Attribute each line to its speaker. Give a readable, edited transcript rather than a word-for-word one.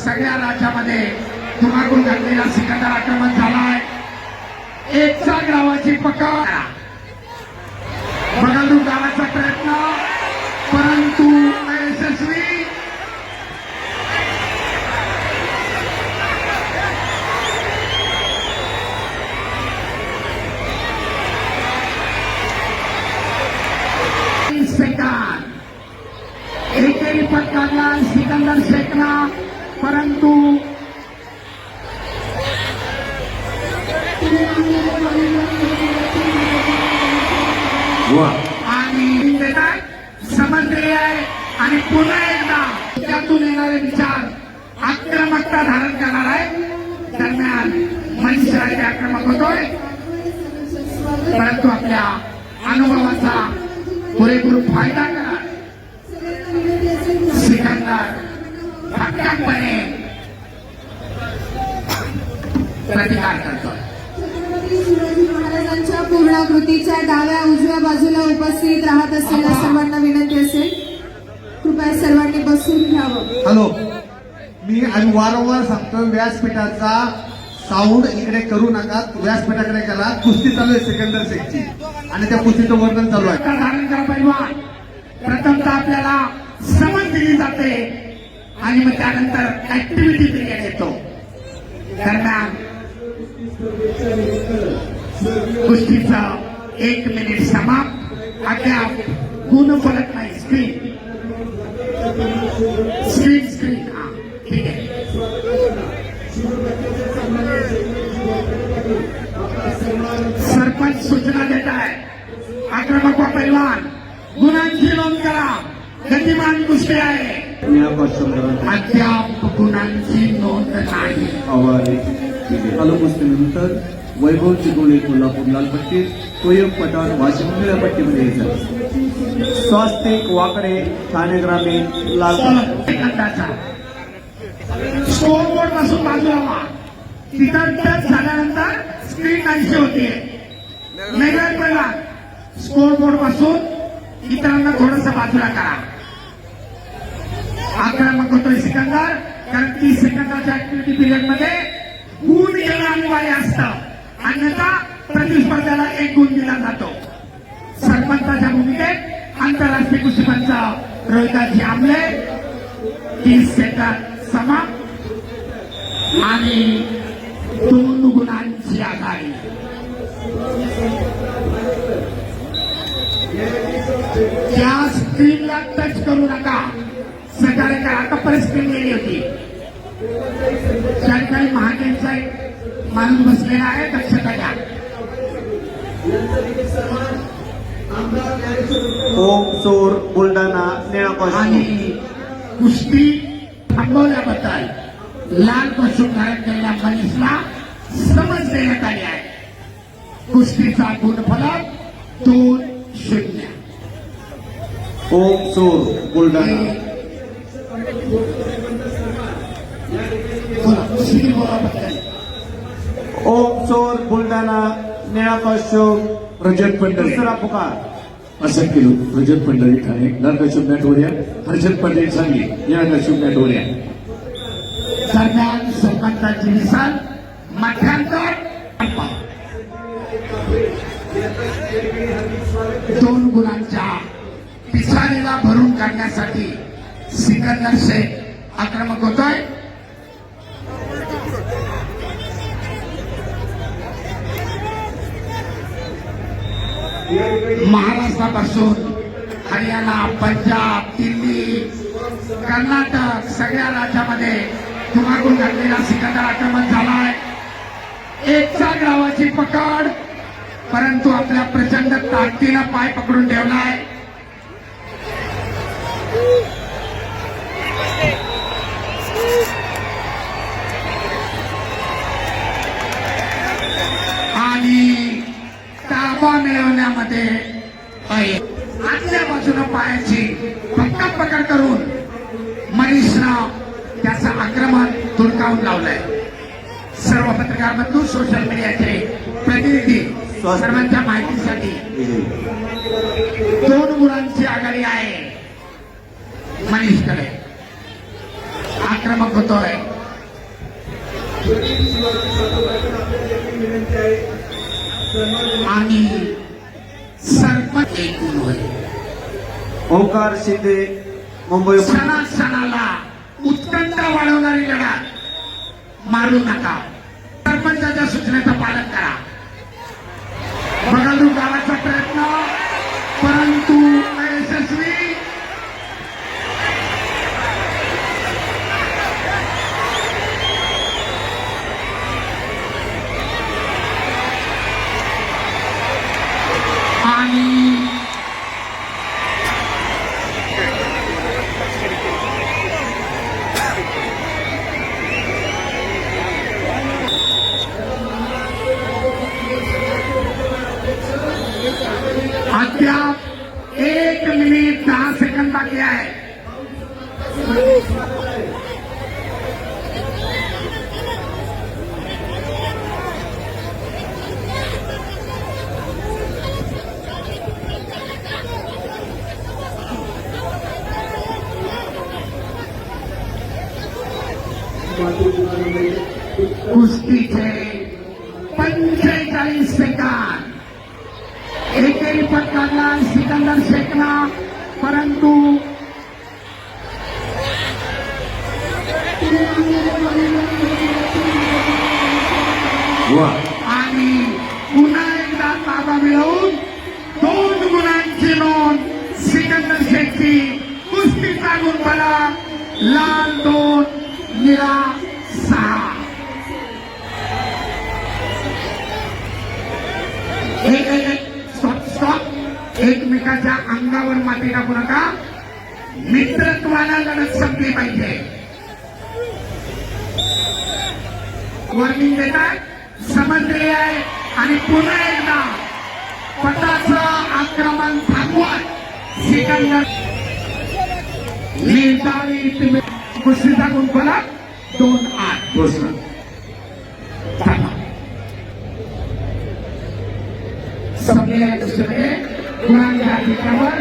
Speaker 1: सगळ्या राज्यामध्ये धुमाकूळ घातलेला सिकंदर आक्रमण झालाय। एकचा गावाची पकड, बगालू गावाचा प्रयत्न परंतु अयशस्वी। एकेरी पटकावला सिकंदर शेखना, परंतु आणि समजले आहे आणि पुन्हा एकदा त्यातून येणारे विचार आक्रमकता धारण करणार आहे। दरम्यान मनीषराजे आक्रमक होतोय, परंतु आपल्या अनुभवाचा पुरेपूर फायदा करा सिकंदर भक्कमपणे प्रतिकार करतो।
Speaker 2: शिवाजी महाराजांच्या पूर्णाकृतीच्या डाव्या उजव्या बाजूला उपस्थित राहत असलेल्या सर्वांना विनंती असेल, कृपया सर्वांनी बसून घ्यावं।
Speaker 3: हॅलो, मी वारंवार सांगतो व्यासपीठाचा साऊंड इकडे करू नका, व्यासपीठाकडे करा। कुस्ती चालू आहे सिकंदर शेखची आणि त्या कुस्तीचं वर्णन चालू आहे।
Speaker 1: धारण करा पैलवान, प्रथमतः आपल्याला समज दिली जाते आणि मग त्यानंतर ऍक्टिव्हिटी पिरियड येतो। दरम्यान कुस्तीचा 1 मिनिट समाप्त। अद्याप गुणफलक नाही, स्क्रीन स्क्रीन स्क्रीन हा ठीक आहे। सरपंच सूचना देत आहे, आक्रमक व पैलवान गुणांची नोंद करा, गतिमान कुस्ती आहे। अद्याप गुणांची नोंद नाही।
Speaker 4: चालू कुस्तीनंतर वैभव चिकोळे कोल्हापूर लाल पट्टी, तोयब पठाण वाशिम निळ्या पट्टीमध्ये येतात। स्वास्तिक वाकडे ठाणे ग्रामीण लाल
Speaker 1: सेकंदाचा स्कोर बोर्ड पासून बाजूला व्हा, तिथं टच झाल्यानंतर स्क्रीन नाहीशी होतीये। मेघराज पैलवान स्कोर बोर्ड पासून इतरांना थोडस बाजूला करा। आक्रमक होतोय सिकंदर, कारण 30 सेकंदाच्या ऍक्टिव्हिटी पिरियड मध्ये गुण घेणं अनिवार्य असतं, अन्यथा प्रतिस्पर्ध्याला 1 गुण दिला जातो। सरपंचाच्या भूमिकेत आंतरराष्ट्रीय कुस्ती पंच रोहिदासजी आमले, 30 सेकंद समाप्त आणि 2 गुणांची आघाडी। त्या स्क्रीनला टच करू नका, सकाळी काय आता परत स्क्रीन गेली होती। त्या ठिकाणी महाकेंचा एक माणूस बसलेला आहे, दक्षता घ्या।
Speaker 4: ओम चोर बुलढाणा निळा
Speaker 1: आणि कुस्ती थांबवल्याबद्दल लाल कॉस्ट्यूम धारण केलेल्या मनीषला समज देण्यात आली आहे। कुस्तीचा गुणफलक 2-0।
Speaker 4: ओम चोर बुलढाणा ओम चोर बुलढाणा निळा कॉस्ट्यूम
Speaker 3: रजत पंढरी,
Speaker 4: दुसरा पुकार
Speaker 3: असं किलो रजत पंढरी ठाणे, लाल कॉस्ट्यूम मॅटवरिया हर्षद पंडित सांगली, निळा कॉस्ट्यूम मॅटवरिया।
Speaker 1: दरम्यान सरपंचाची मिसाल मध्यांतर 2 गुणांच्या पिछाडीला भरून काढण्यासाठी सिकंदर शेख आक्रमक होतोय। महाराष्ट्रापासून हरियाणा, पंजाब, दिल्ली, कर्नाटक सगळ्या राज्यामध्ये धुमाकूळ घातलेला सिकंदर आक्रमण झालाय। एकचा गावाची पकड, परंतु आपल्या प्रचंड ताकदीनं पाय पकडून ठेवलाय। आणि ताबा मिळवण्यामध्ये आतल्या बाजूनं पायाची पक्का पकड करून मनीषनं त्याचं आक्रमण धुडकावून लावलंय। सर्व पत्रकार बंधू, सोशल मीडियाचे प्रतिनिधी सर्वांच्या माहितीसाठी 2 गुणांची आघाडी आहे मनीषकडे। आक्रमक होतोय आणि सरपंच एकूण होईल.
Speaker 4: ओंकार शिंदे मुंबई
Speaker 1: सणासणाला उत्कंठा वाढवणारी लढत मारू नका. सरपंचाच्या सूचनेचं पालन करा. बगालू गावाचा प्रयत्न परंतु अयशस्वी. आणि अद्याप 1 मिनिट 10 सेकंद बाकी आहे. कुस्तीचे 45 सेकंद. एकेरी पटकावला सिकंदर शेखनं, परंतु आणि पुन्हा एकदा ताबा मिळवून 2 गुणांची नोंद सिकंदर शेखची. कुस्तीचा गुण फलक लाल 2 निळा 6. एकमेकाच्या अंगावर माती टाकू नका. मित्रत्वाला लढत संपली पाहिजे. वॉर्निंग देतात, समजले आहे. आणि पुन्हा एकदा पटाचं आक्रमण थांबवत सिकंदर निर्धारित कुस्तीचा गुण फलक 2-8
Speaker 4: घोषणा.
Speaker 1: संपलेल्या कुस्तीमध्ये गुणांच्या ठिकाणावर